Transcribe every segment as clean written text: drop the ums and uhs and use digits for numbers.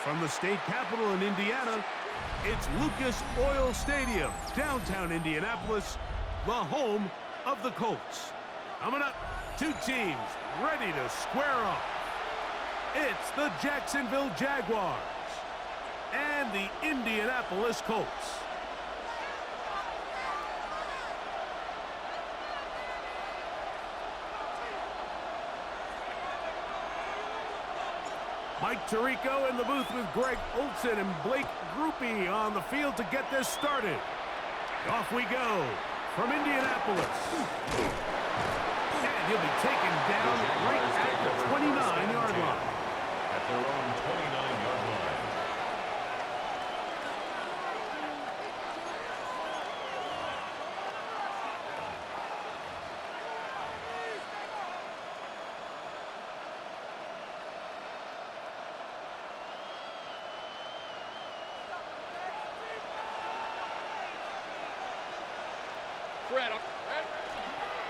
From the state capitol in Indiana, it's Lucas Oil Stadium, downtown Indianapolis, the home of the Colts. Coming up, two teams ready to square off. It's the Jacksonville Jaguars and the Indianapolis Colts. Mike Tirico in the booth with Greg Olson and Blake Grupe on the field to get this started. Off we go from Indianapolis. And he'll be taken down right at the 29-yard line. At their own 29-yard line.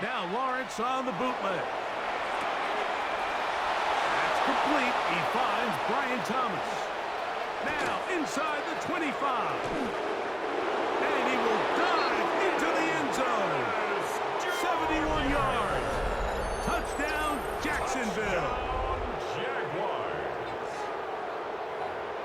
Now Lawrence on the bootleg. That's complete. He finds Brian Thomas. Now inside the 25. And he will dive into the end zone. 71 yards. Touchdown, Jacksonville. Jaguars.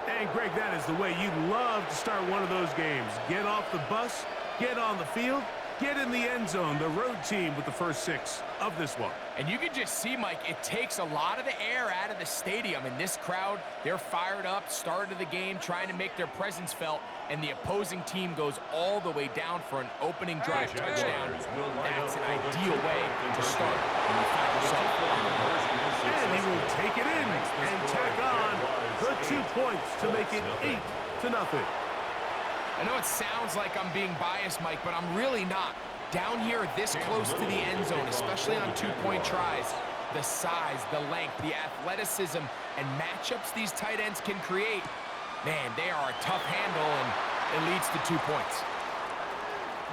And Greg, that is the way you love to start one of those games. Get off the bus, get on the field, get in the end zone. The road team with the first 6 of this one. And you can just see, Mike, it takes a lot of the air out of the stadium. And this crowd, they're fired up, start of the game, trying to make their presence felt. And the opposing team goes all the way down for an opening drive touchdown. That's an ideal way to start when you find yourself on the board. And he will take it in and tack on the 2 points to make it 8-0. I know it sounds like I'm being biased, Mike, but I'm really not. Down here this close to the end zone, especially on 2-point tries, the size, the length, the athleticism, and matchups these tight ends can create, man, they are a tough handle, and it leads to 2 points.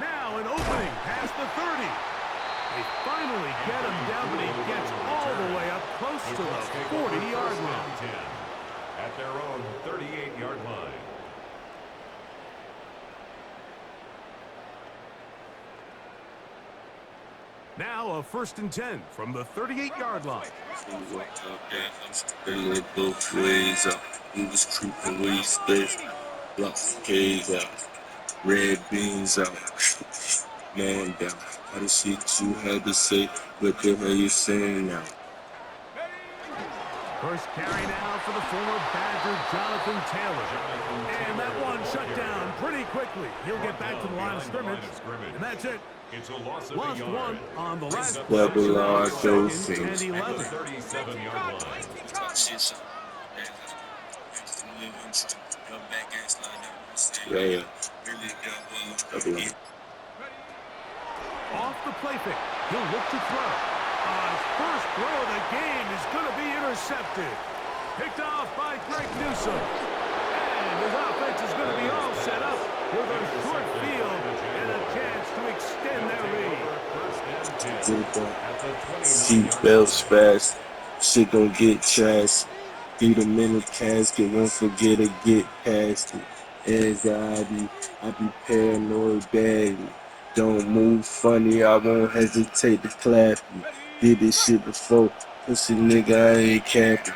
Now an opening past the 30. They finally get him down, but he gets all the way up close to the 40-yard line. At their own 38-yard line. Now a 1st and 10 from the 38-yard line. Let both ways out. He was creeping where he stays. Blocks the K's out. Red beans out. Man down. All the shit you had to say, what the hell you saying now? First carry now for the former Badger, Jonathan Taylor. And that one shut down pretty quickly. He'll get back to the line of scrimmage, and that's it. It's a loss of Lost 1 one on the last Double R, second those and things. 11. 37-yard line. Yeah. Off the play fake. He'll look to throw. His first throw of the game is going to be intercepted. Picked off by Greg Newsom. And his offense is going to be all set up with a short field and a chance to extend their lead. Seat belts fast. Shit don't get trashed. Beat them in the casket. Won't forget to get past it. Anxiety. I be paranoid badly. Don't move funny, I won't hesitate to clap you. Did this shit before, pussy nigga, I ain't capping.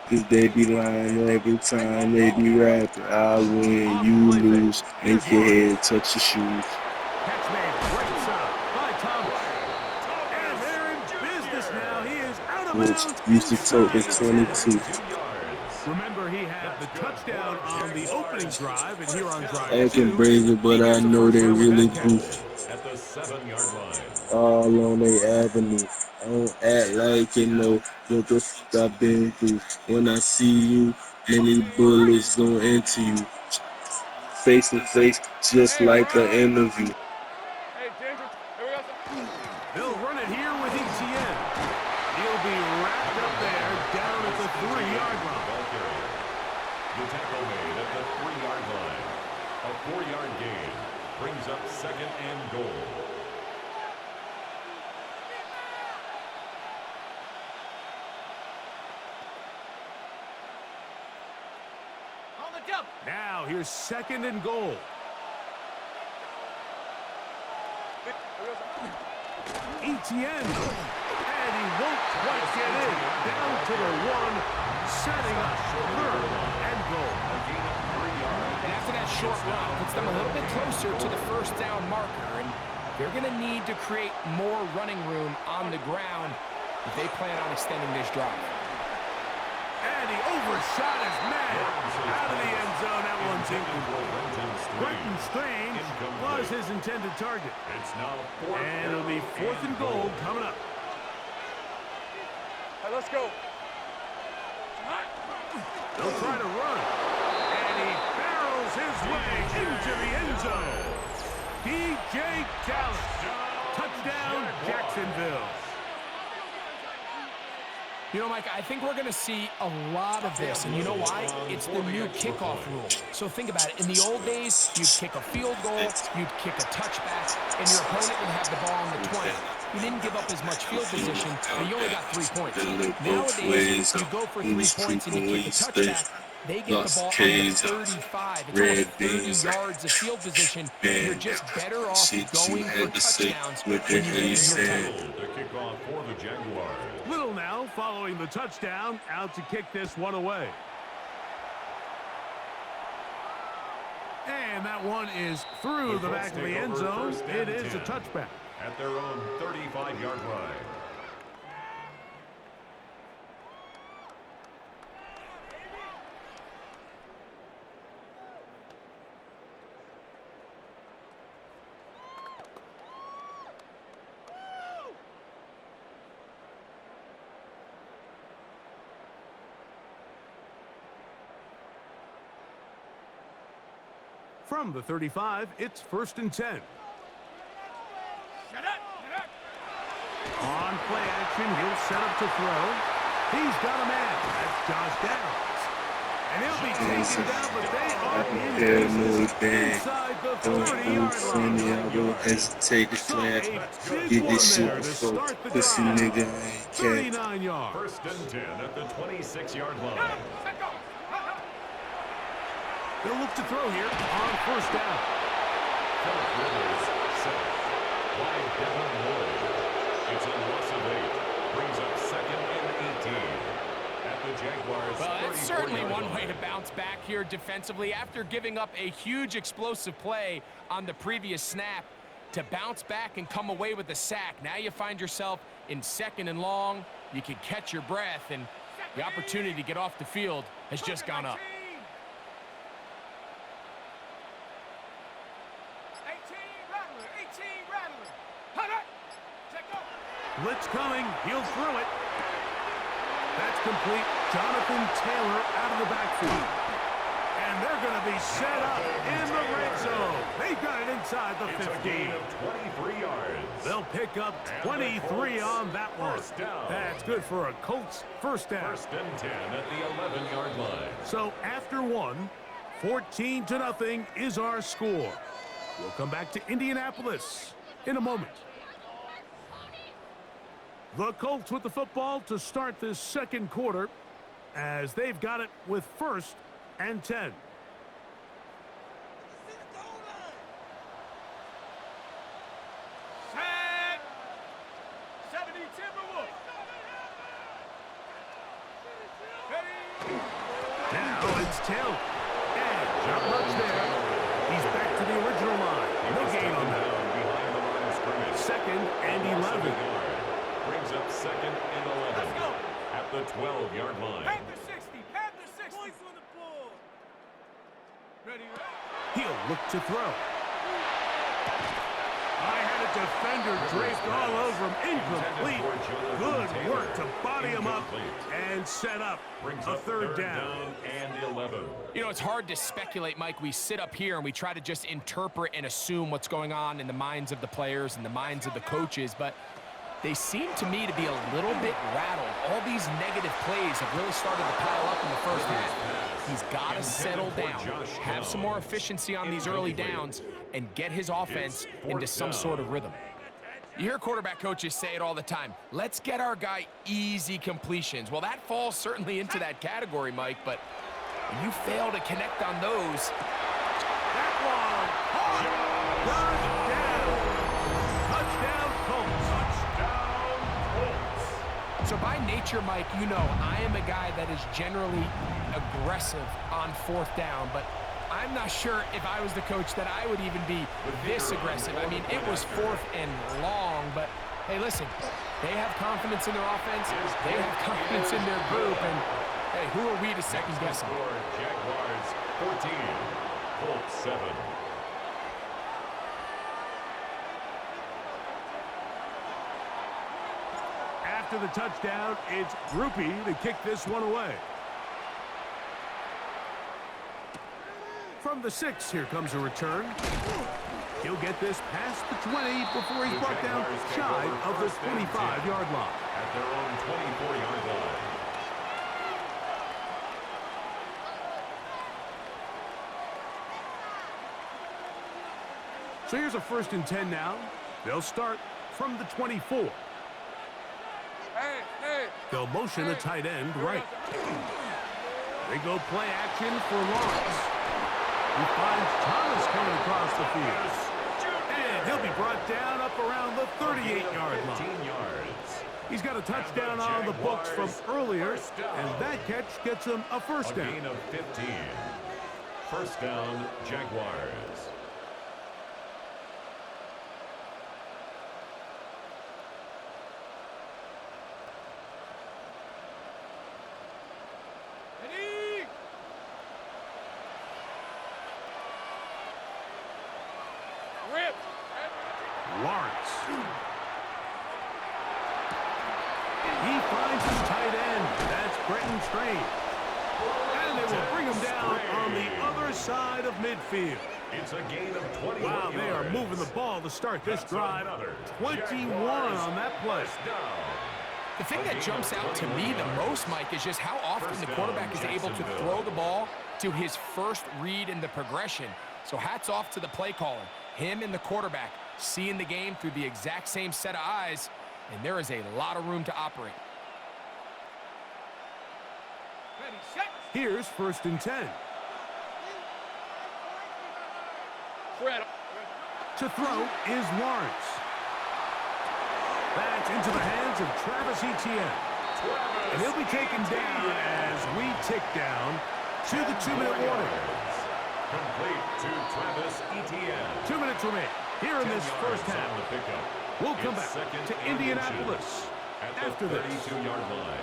Cause they be lying every time they be rapping. I win, you lose, make your head touch your shoes. Catch made, great stop by Thomas. And they're in business now. He is out of bounds. Used to tote the 22. Remember, he had the touchdown on the opening drive, and here on drive Acting 2. brazen, but I know they really goofy. At the 7-yard line. All on their avenue. I don't act like you know what the fuck I've been through. When I see you, many bullets gon' enter you. Face to face, just like an interview. They'll run it here with ETN. He'll be wrapped up there down at the 3-yard line. The tackle made at the 3-yard line. A 4-yard gain brings up 2nd and goal. Now here's 2nd and goal. Etienne. And he won't quite get in. Down to the 1, setting up 3rd and goal. And after that short run, puts them a little bit closer to the 1st down marker. And they're going to need to create more running room on the ground if they plan on extending this drive. And he overshot his man. Out of the end zone, that one's incomplete. Quentin Strange was his intended target. And it'll be 4th and goal coming up. Hey, let's go. They'll try to run. And he barrels his way into the end zone. DJ Dallas. Touchdown, Jacksonville. You know, Mike, I think we're going to see a lot of this, and you know why? It's the new kickoff rule. So think about it. In the old days, you'd kick a field goal, you'd kick a touchback, and your opponent would have the ball on the 20. You didn't give up as much field position, but you only got 3 points. Nowadays, you go for 3 points and you kick a touchback, they get the ball on the 35. It's almost 30 yards of field position, and you're just better off going for touchdowns when you get your time. The kickoff for the Jaguars. Little now following the touchdown, out to kick this one away. And that one is through the back of the end zone. It is a touchback. At their own 35-yard line. From the 35, it's 1st and 10. On play action, he'll set up to throw. He's got a man. That's Josh Downs. And he'll be taken down, but they are inside the 30-yard line. I won't hesitate to flag. Get this shit before pussy nigga ain't cat. 39 yards. 1st and 10 at the 26-yard line. They'll look to throw here on 1st down. Philip Rivers set by Devin Lloyd. It's a loss of 8. Brings up 2nd and 18. At the Jaguars. Well, that's certainly one way to bounce back here defensively. After giving up a huge explosive play on the previous snap, to bounce back and come away with a sack. Now you find yourself in 2nd and long. You can catch your breath, and the opportunity to get off the field has just gone up. Blitz coming. He'll throw it. That's complete. Jonathan Taylor out of the backfield. And they're going to be set up in the red zone. They've got it inside the 15. It's a gain of 23 yards. They'll pick up 23 on that one. That's good for a Colts 1st down. 1st and 10 at the 11-yard line. So after 1, 14-0 is our score. We'll come back to Indianapolis in a moment. The Colts with the football to start this 2nd quarter as they've got it with 1st and 10. Set. 70 Timberwolves. Now it's Taylor. And not much there. He's back to the original line. No gain on that. Behind the line of scrimmage. 2nd and 11. Brings up 2nd and 11 at the 12-yard line. Panther 60. Panther 60. Points on the board. Ready, ready. He'll look to throw. I had a defender draped all over him. Incomplete. Good work to body him up and set up a 3rd down. And 11. You know, it's hard to speculate, Mike. We sit up here and we try to just interpret and assume what's going on in the minds of the players and the minds of the coaches, but they seem to me to be a little bit rattled. All these negative plays have really started to pile up in the 1st half. He's got to settle down, have some more efficiency on these early downs, and get his offense into some sort of rhythm. You hear quarterback coaches say it all the time. Let's get our guy easy completions. Well, that falls certainly into that category, Mike, but And you fail to connect on those. That one, caught, touchdown. Touchdown, Colts. So by nature, Mike, you know, I am a guy that is generally aggressive on 4th down, but I'm not sure if I was the coach that I would even be this aggressive. I mean, it was 4th and long, but hey, listen, they have confidence in their offense, they have confidence in their group, and hey, who are we to second guess them? Jaguars 14, Colts 7. After the touchdown, it's Groupie to kick this one away. From the 6, here comes a return. He'll get this past the 20 before he's brought down shy of the 25-yard line. At their own 24-yard line. So here's a 1st and 10 now. They'll start from the 24. They'll motion a tight end right. They go play action for Lawrence. He finds Thomas coming across the field. And he'll be brought down up around the 38-yard line. 15 yards. He's got a touchdown on the books from earlier, and that catch gets him a 1st down. A gain of 15. 1st down, Jaguars. Lawrence. He finds his tight end. That's Brenton Strange. And they will bring him down on the other side of midfield. It's a gain of 20. Wow, they are moving the ball to start this drive. 21 on that play. The thing that jumps out to me the most, Mike, is just how often the quarterback is able to throw the ball to his first read in the progression. So hats off to the play caller. Him and the quarterback seeing the game through the exact same set of eyes, and there is a lot of room to operate. Here's 1st and 10. To throw is Lawrence. That's into the hands of Travis Etienne. And he'll be taken down as we tick down to the 2-minute warning. Complete to Travis Etienne. 2 minutes remain here in this 1st half. We'll come back to Indianapolis after this. 32-yard line.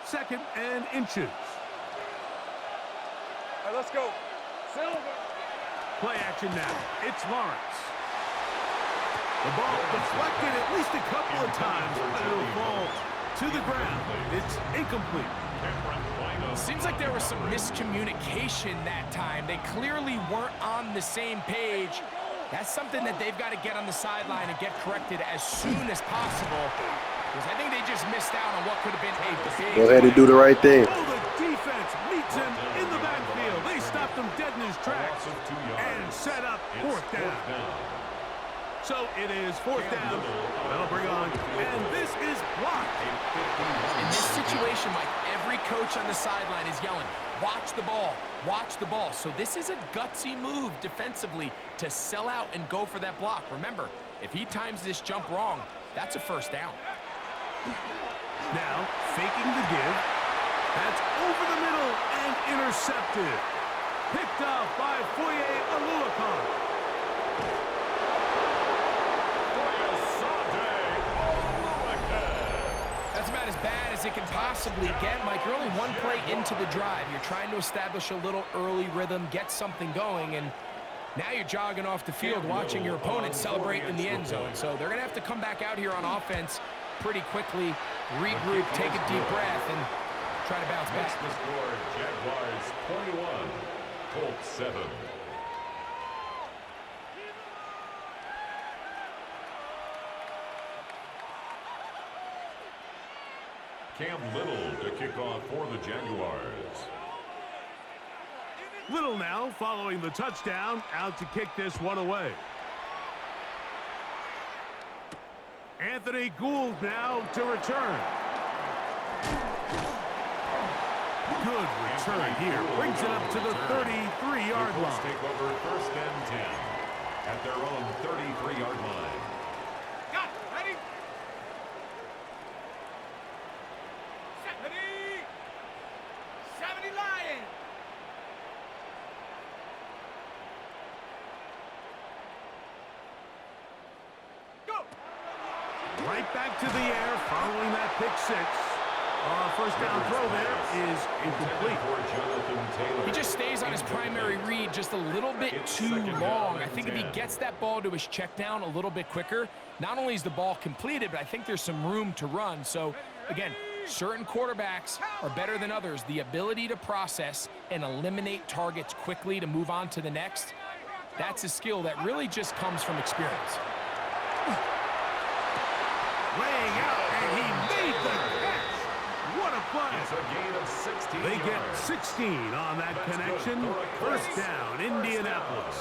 Second and inches. All right, let's go. Silver. Play action now. It's Lawrence. The ball deflected at least a couple of times, but it'll fall to the ground. It's incomplete. Seems like there was some miscommunication that time. They clearly weren't on the same page. That's something that they've got to get on the sideline and get corrected as soon as possible, because I think they just missed out on what could have been a big... Go ahead and do the right thing. Oh, the defense meets him in the backfield. They stopped him dead in his tracks and set up 4th down. So it is 4th down. That'll bring on, and this is blocked. In this situation, Mike, every coach on the sideline is yelling, watch the ball, watch the ball. So this is a gutsy move defensively to sell out and go for that block. Remember, if he times this jump wrong, that's a 1st down. Now, faking the give. That's over the middle and intercepted. Picked off by Foye Oluokun. That's about as bad as it can possibly get, Mike. You're only one play into the drive. You're trying to establish a little early rhythm, get something going, and now you're jogging off the field watching your opponent celebrate in the end zone. So they're going to have to come back out here on offense pretty quickly, regroup, take a deep breath, and try to bounce back. The score, Jaguars 21, Colts 7. Cam Little to kick off for the Jaguars. Little now following the touchdown, out to kick this one away. Anthony Gould now to return. Good return here. Brings it up to the 33-yard The Colts line. take over 1st and 10 at their own 33-yard line. Got it. Ready? Set. Ready? 70 Lions. Go. Right back to the air following that pick six. First down throw there is incomplete. For Jonathan Taylor. He just stays on his primary read just a little bit too long. I think if he gets that ball to his check down a little bit quicker, not only is the ball completed, but I think there's some room to run. So, again, certain quarterbacks are better than others. The ability to process and eliminate targets quickly to move on to the next, that's a skill that really just comes from experience. Laying out, and he made the catch. What a play. It's a gain of 16 They get yards. 16 on that That's connection. good for a First Colts. down, Indianapolis.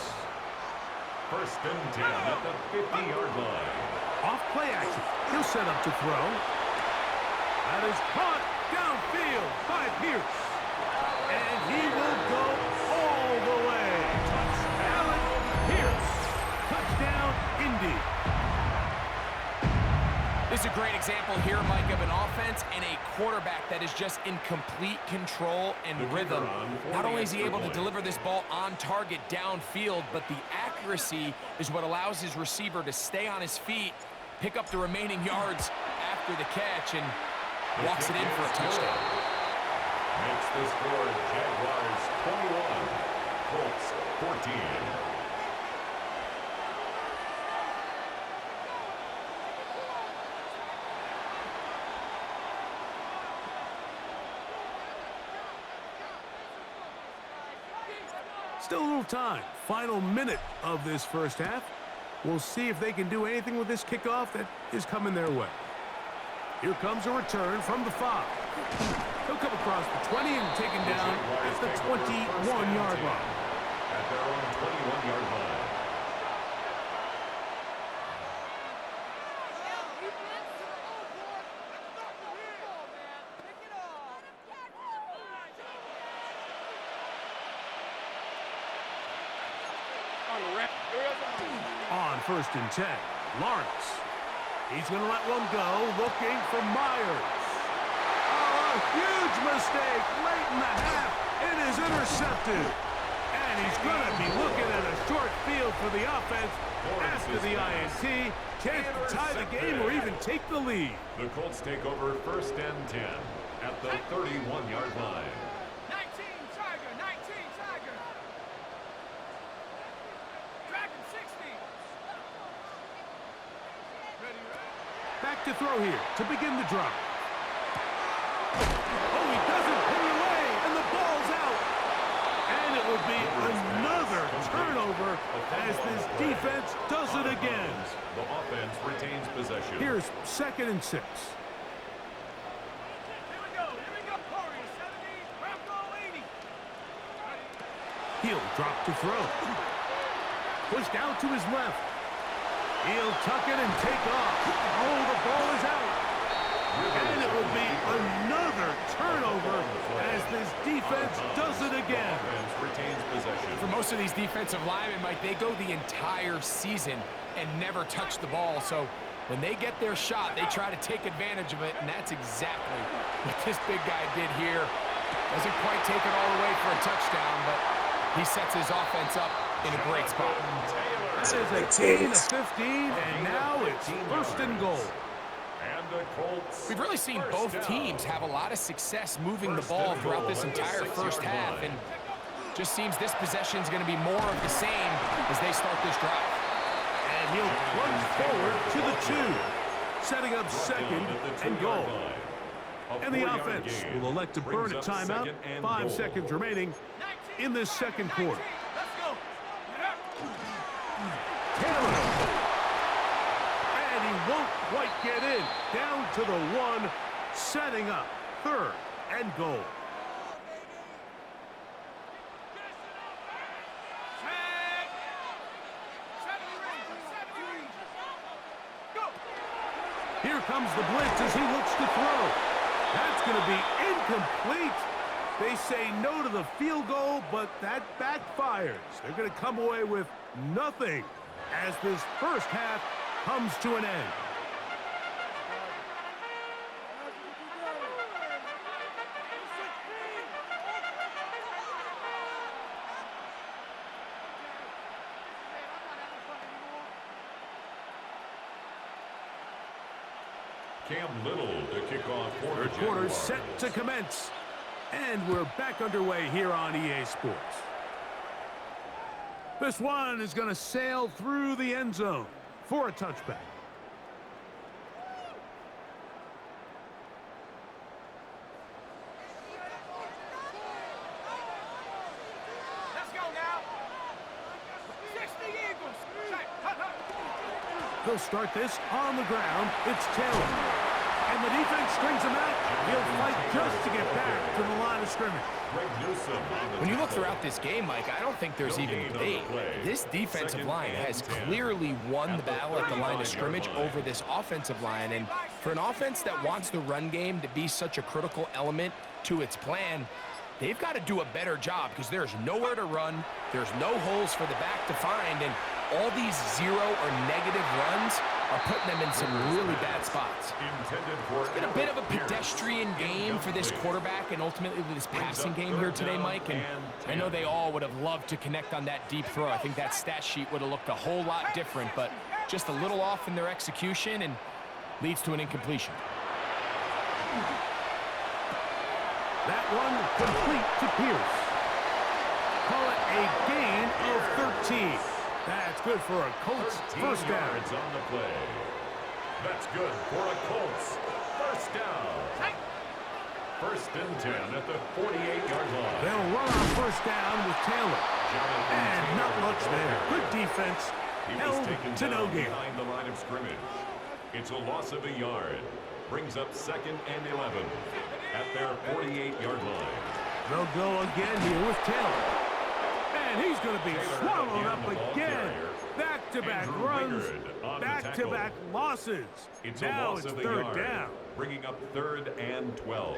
1st and 10 at the 50-yard line. Off play action. He'll set up to throw. That is caught downfield by Pierce. And he will go all the way. Allen Pierce. Touchdown, Indy. This is a great example here, Mike, of an offense and a quarterback that is just in complete control and The kicker rhythm. on for Not the only is he extra able to point. deliver this ball on target downfield, but the accuracy is what allows his receiver to stay on his feet, pick up the remaining yards after the catch, and walks it in for a touchdown. Makes the score Jaguars 21, Colts 14. Still a little time. Final minute of this first half. We'll see if they can do anything with this kickoff that is coming their way. Here comes a return from the 5. He'll come across the 20 and taken down at the 21-yard line. At their own 21-yard line. On 1st and 10, Lawrence. He's going to let one go, looking for Myers. Oh, a huge mistake late in the half. It is intercepted. And he's going to be looking at a short field for the offense after the INT. Chance to tie the game or even take the lead. The Colts take over 1st and 10 at the 31-yard line. 19 Tiger. 19 Tiger. Dragon 60. Ready. Back to throw here to begin the drive. Oh, he doesn't pull it away, and the ball's out. And it will be another turnover as this defense does it again. The offense retains possession. Here's 2nd and 6. Here we go. Here we go. Corey 70. Bronco 80. He'll drop to throw. Pushed out to his left. He'll tuck it and take off. Oh, the ball is out. And it will be another turnover as this defense does it again. Offense retains possession. For most of these defensive linemen, Mike, they go the entire season and never touch the ball. So when they get their shot, they try to take advantage of it, and that's exactly what this big guy did here. Doesn't quite take it all the way for a touchdown, but he sets his offense up in a great spot. That is a gain of 15, and now it's 1st and goal. And the Colts. We've really seen both teams have a lot of success moving the ball throughout this entire first half, and just seems this possession is going to be more of the same as they start this drive. And he'll plunge forward to the 2, setting up 2nd and goal. And the offense will elect to burn a timeout. 5 seconds remaining in this second quarter. Let's go. Taylor. And he won't quite get in. Down to the 1, setting up 3rd and goal. comes the blitz as he looks to throw. That's going to be incomplete. They say no to the field goal, but that backfires. They're going to come away with nothing as this first half comes to an end. Cam Little to kick off for the Third quarter Jaguars. set to commence. And we're back underway here on EA Sports. This one is going to sail through the end zone for a touchback. Let's go now. 60 Eagles. They'll start this on the ground. It's Taylor. And the defense strings him out. He'll fight just to get back to the line of scrimmage. When you look throughout this game, Mike, I don't think there's even debate. This defensive line has clearly won the battle at the line of scrimmage over this offensive line. And for an offense that wants the run game to be such a critical element to its plan, they've got to do a better job because there's nowhere to run. There's no holes for the back to find. And all these zero or negative runs are putting them in some really bad spots. It's been a bit of a pedestrian game for this quarterback and ultimately this passing game here today, Mike. And I know they all would have loved to connect on that deep throw. I think that stat sheet would have looked a whole lot different, but just a little off in their execution and leads to an incompletion. That one complete to Pierce. Call it a gain of 13. That's good for a Colts first down. On the play. That's good for a Colts first down. First and 10 at the 48-yard line. They'll run on first down with Taylor. And not much there. Good defense. Held to no gain. Behind the line of scrimmage. It's a loss of a yard. Brings up second and 11 at their 48-yard line. They'll go again here with Taylor. And he's going to be swallowed up again. Back-to-back runs, back-to-back losses. Now it's third down. Bringing up third and 12.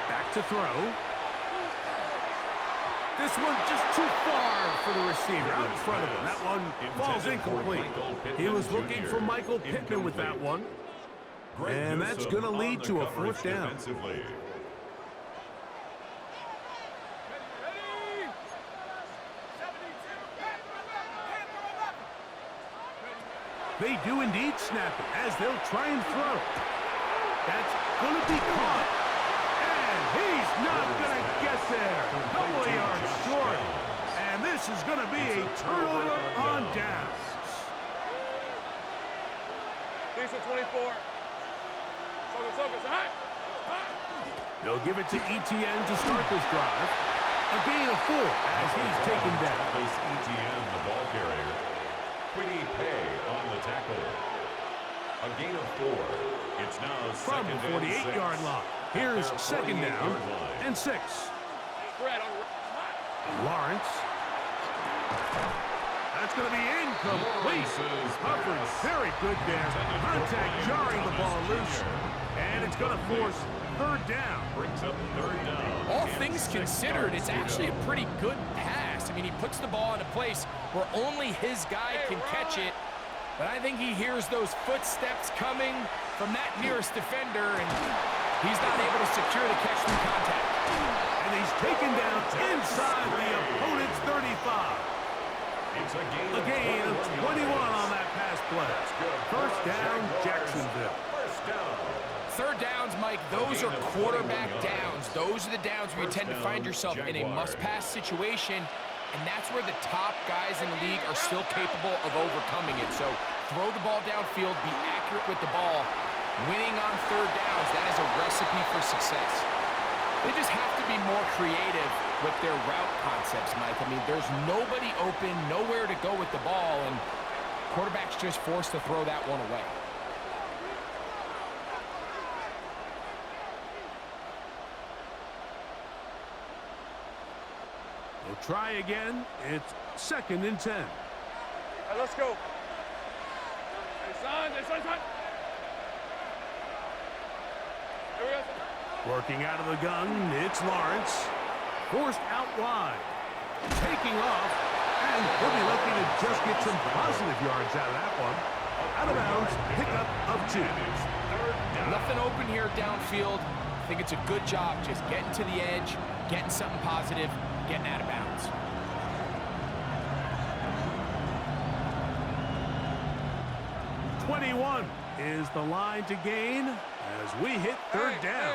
Back to throw. This one just too far for the receiver out in front of him. That one falls incomplete. He was looking for Michael Pittman with that one. And that's going to lead to a fourth down. They do indeed snap it as they'll try and throw. That's going to be caught. And he's not going to get there. Couple of yards short. And this is going to be a turnover on downs. Decent 24. Focus. They'll give it to ETN to start this drive. A gain of 4 as he's taken down. This ETN, the ball carrier. Quiddy Pay on the tackle. A gain of 4. It's now From the second and 48-yard 6. line. Here's Their second down 48-yard line. and 6. Lawrence. That's going to be incomplete. Hubbard, very good there. Contact jarring the ball loose. And it's going to force third down. Brings up third down. All things considered, it's actually a pretty good pass. I mean, he puts the ball in a place where only his guy can catch it. But I think he hears those footsteps coming from that nearest defender, and he's not able to secure the catch through contact. And he's taken down inside the opponent's 35. It's a gain of 21 on that pass play. First down, Jacksonville. First down. Third downs, Mike, those are quarterback downs. Those are the downs where you tend to find yourself in a must-pass situation, and that's where the top guys in the league are still capable of overcoming it. So throw the ball downfield, be accurate with the ball. Winning on third downs, that is a recipe for success. They just have to be more creative with their route concepts, Mike. I mean, there's nobody open, nowhere to go with the ball, and quarterback's just forced to throw that one away. They'll try again. It's second and 10. right, let's go. Hey, son. Here we go. Working out of the gun, it's Lawrence. Forced out wide. Taking off. And he'll be lucky to just get some positive yards out of that one. Out of bounds, pickup of 2. Nothing open here downfield. I think it's a good job just getting to the edge, getting something positive, getting out of bounds. "21" is the line to gain as we hit third down.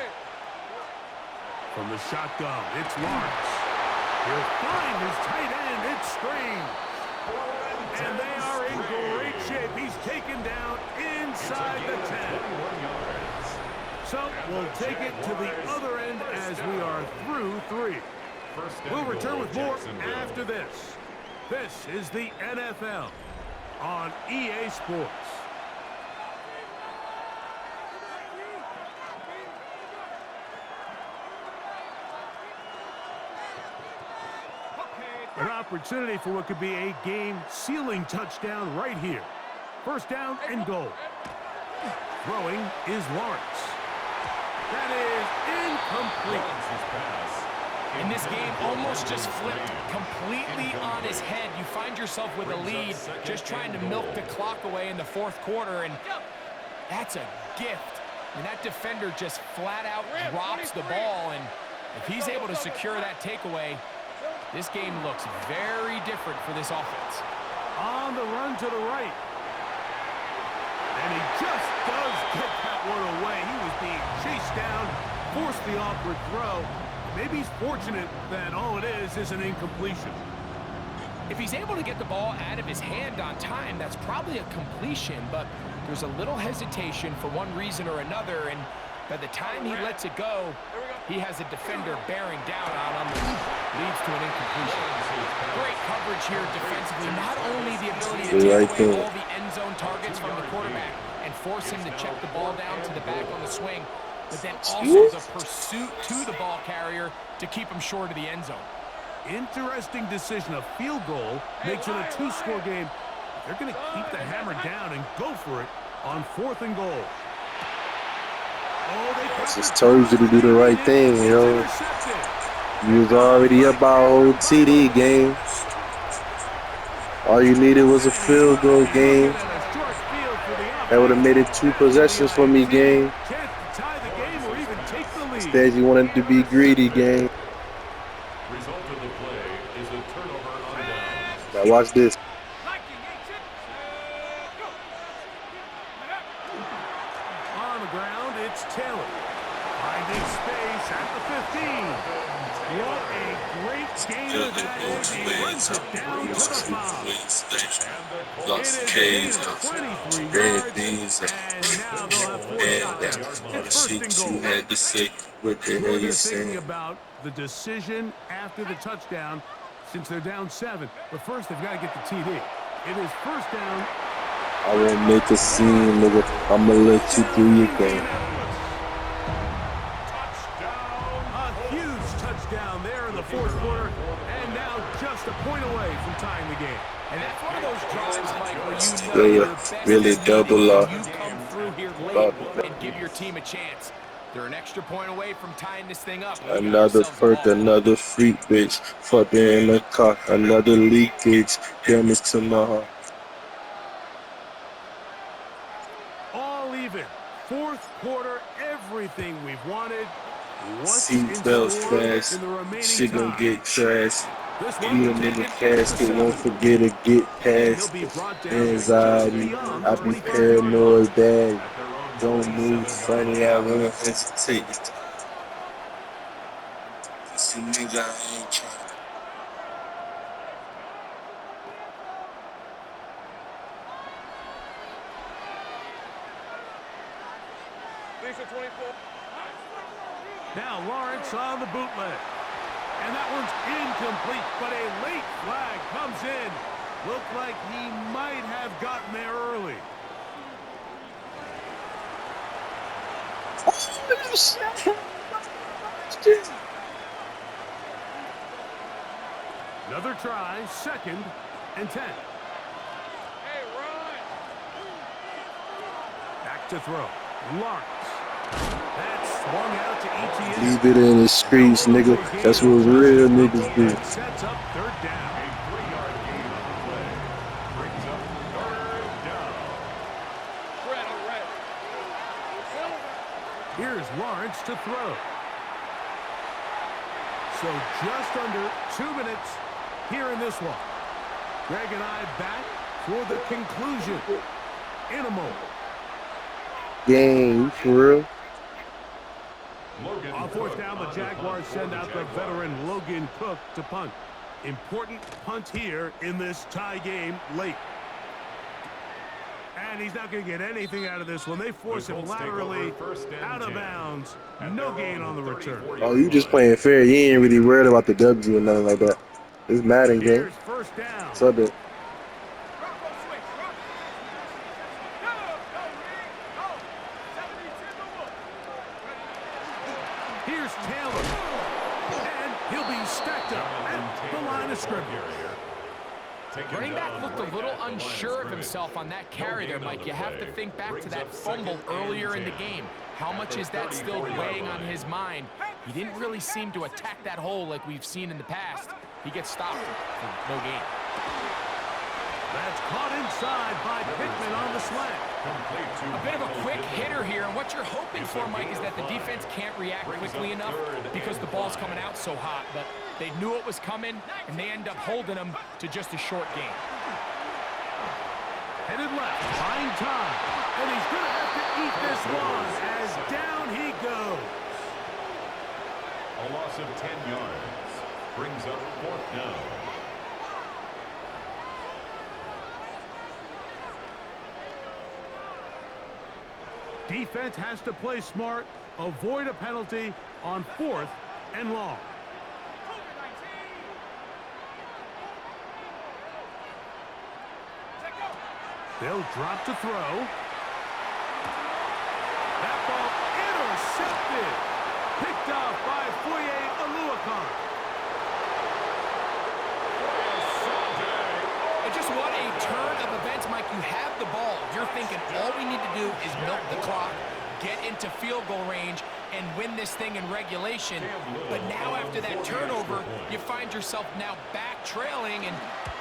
From the shotgun, it's Lawrence. He'll find his tight end. It's Strange. And they are in great shape. He's taken down inside the 10. So we'll take it to the other end as we are through 3. We'll return with more after this. This is the NFL on EA Sports. An opportunity for what could be a game-sealing touchdown right here. First down and goal. Throwing is Lawrence. That is incomplete. And this game almost just flipped completely on his head. You find yourself with a lead, just trying to milk the clock away in the 4th quarter, and that's a gift. And that defender just flat out drops the ball, and if he's able to secure that takeaway, this game looks very different for this offense. On the run to the right. And he just does get that one away. He was being chased down, forced the awkward throw. Maybe he's fortunate that all it is an incompletion. If he's able to get the ball out of his hand on time, that's probably a completion, but there's a little hesitation for one reason or another, and by the time he lets it go, he has a defender bearing down on him, leads to an incompletion. Great coverage here defensively. Not only the ability to take away all the end zone targets from the quarterback and force him to check the ball down to the back on the swing, but then also the pursuit to the ball carrier to keep him short of the end zone. Interesting decision. A field goal makes it a 2-score game. They're going to keep the hammer down and go for it on 4th and goal. I just told you to do the right thing, you know. You was already up our whole TD game. All you needed was a field goal game. That would have made it 2 possessions for me game. Instead, you wanted to be greedy game. Result of the play is a turnover on downs. Now watch this. On the ground, it's Taylor. Finding space at the 15. What a great gainer that is. He runs it down to the 5. Lost K's of 23 red beans and now they'll have 4 shots. It's first and shit you goal. had to say. What the hell We're you thinking saying? about the decision after the touchdown since they're down 7. But first, they've got to get the TD. It is first down. I won't make a scene, nigga. I'ma let you do your thing. A huge touchdown there in the 4th quarter, and now just a point away from tying the game. And that's one of those drives, Mike, where you know your best really is double when up. you come through here late and give your team a chance. They're an extra point away from tying this thing up. Another perk, another freak bitch. Fucking in the car, another leakage. Damage to my heart. All even. 4th quarter, everything we've wanted. What's in Seatbelts store fast. in the remaining Shit gon' time? get trashed. This Beat one will him in take the it to casket. Won't 7. forget to get He'll past be brought down anxiety. beyond I the be 25. paranoid bad. Don't move funny. I won't hesitate. See, nigga, I ain't trying. Lisa 24. Now Lawrence on the bootleg. And that one's incomplete, but a late flag comes in. Looked like he might have gotten there early. Another try, 2nd and 10. to throw. Lawrence. That's swung out to ETN. Leave it in the streets, nigga. That's what real niggas do. Sets up third down. A 3-yard gain on the play. Brings up third down. Here's Lawrence to throw. So just under 2 minutes here in this one. Greg and I back for the conclusion in a moment. Game, for real. Logan On fourth Cook down, the on Jaguars punt for send the out the Jaguars. veteran Logan Cook to punt. Important punt here in this tie game late. And he's not going to get anything out of this one. They force him Colts take laterally over first and out of 10. bounds. At No their gain own on the return. 34-yard Oh, you just line. playing fair. You ain't really worried about the W or nothing like that. It's Madden game. Here's first down. What's up, there? Rocco switch. Rocco. Go. Go, Rick. Go. 72 to 1. Here's Taylor. And he'll be stacked up at the line of scrimmage. Running back looked a little unsure of himself on that carry there, Mike. You have to think back to that fumble earlier in the game. How much is that still weighing on his mind? He didn't really seem to attack that hole like we've seen in the past. He gets stopped for no gain. That's caught inside by Pittman on the slant. A bit of a quick hitter here, and what you're hoping for, Mike, is that the defense can't react quickly enough because the ball's coming out so hot. But they knew it was coming, and they end up holding them to just a short gain. Headed left, buying time. And he's going to have to eat this one as down he goes. A loss of 10 yards. Brings up fourth down. Defense has to play smart, avoid a penalty on 4th and long. They'll drop to throw. That ball intercepted. Picked off by Foye Oluokun. And just what a turn of events, Mike. You have the ball. You're thinking all we need to do is milk the clock, get into field goal range, and win this thing in regulation. But now after that turnover, you find yourself now back trailing, and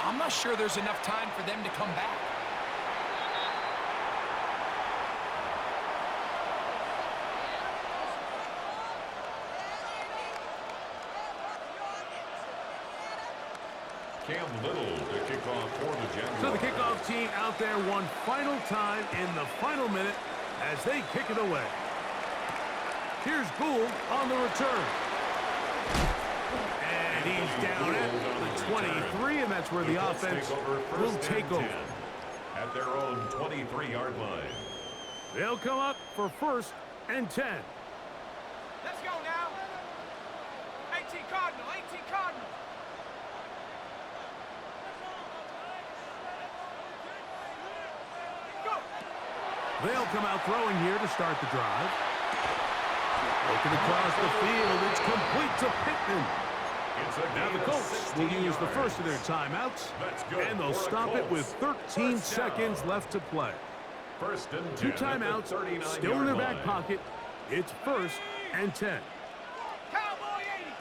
I'm not sure there's enough time for them to come back. Cam Little to kick off for the Jaguars. So the kickoff team out there one final time in the final minute as they kick it away. Here's Gould on the return. And he's down at the 23, and that's where the offense will take over. At their own 23-yard line. They'll come up for 1st and 10. Let's go now. 18 Cardinal. 18 Cardinal. They'll come out throwing here to start the drive. Looking across the field, it's complete to Pittman. Now the Colts will use the first of their timeouts, and they'll stop it with 13 seconds left to play. First and 2 10 timeouts, at the still in their 39-yard back line. pocket. It's 1st and 10. Cowboy 80.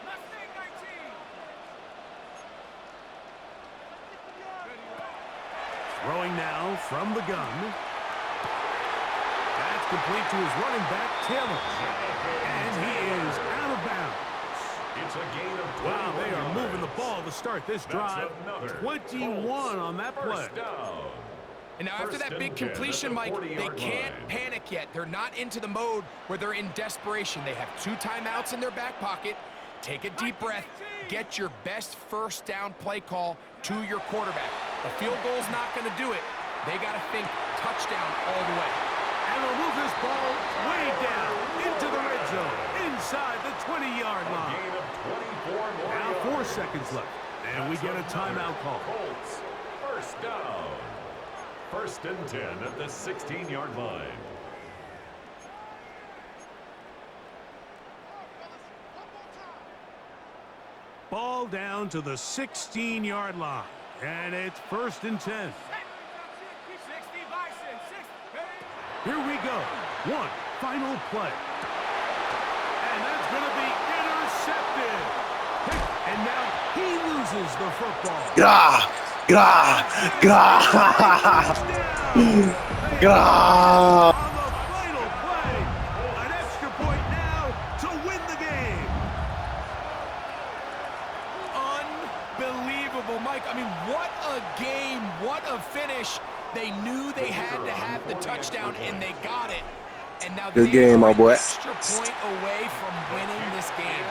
Mustang 19. Throwing now from the gun. That's complete to his running back, Taylor. And he is out of bounds. It's a gain of 21 Wow, they are yards. moving the ball to start this drive. That's another 21 Colts on that play. first down. And now after First that and big 10 at completion, the Mike, they 40-yard can't line. panic yet. They're not into the mode where they're in desperation. They have 2 timeouts in their back pocket. Take a deep breath. Get your best first down play call to your quarterback. The field goal's not going to do it. They got to think touchdown all the way. And they'll move this ball way down into the red zone, inside the 20-yard A line. gain of 24 more Now yards. 4 seconds left, and we get a timeout call. Colts first down. First and 10 at the 16-yard line. Ball down to the 16-yard line. And it's 1st and 10. 60 Bison, 60. Here we go. One final play. And that's going to be intercepted. And now he loses the football. Gah! Gah! Gah! Gah! On the final play, an extra point now to win the game. Unbelievable, Mike. I mean, what a game. What a finish. They knew they had to have the touchdown, and they got it. And now Good they game, are my an boy. extra point away from winning this game.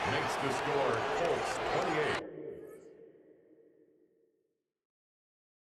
Makes the score Colts 28,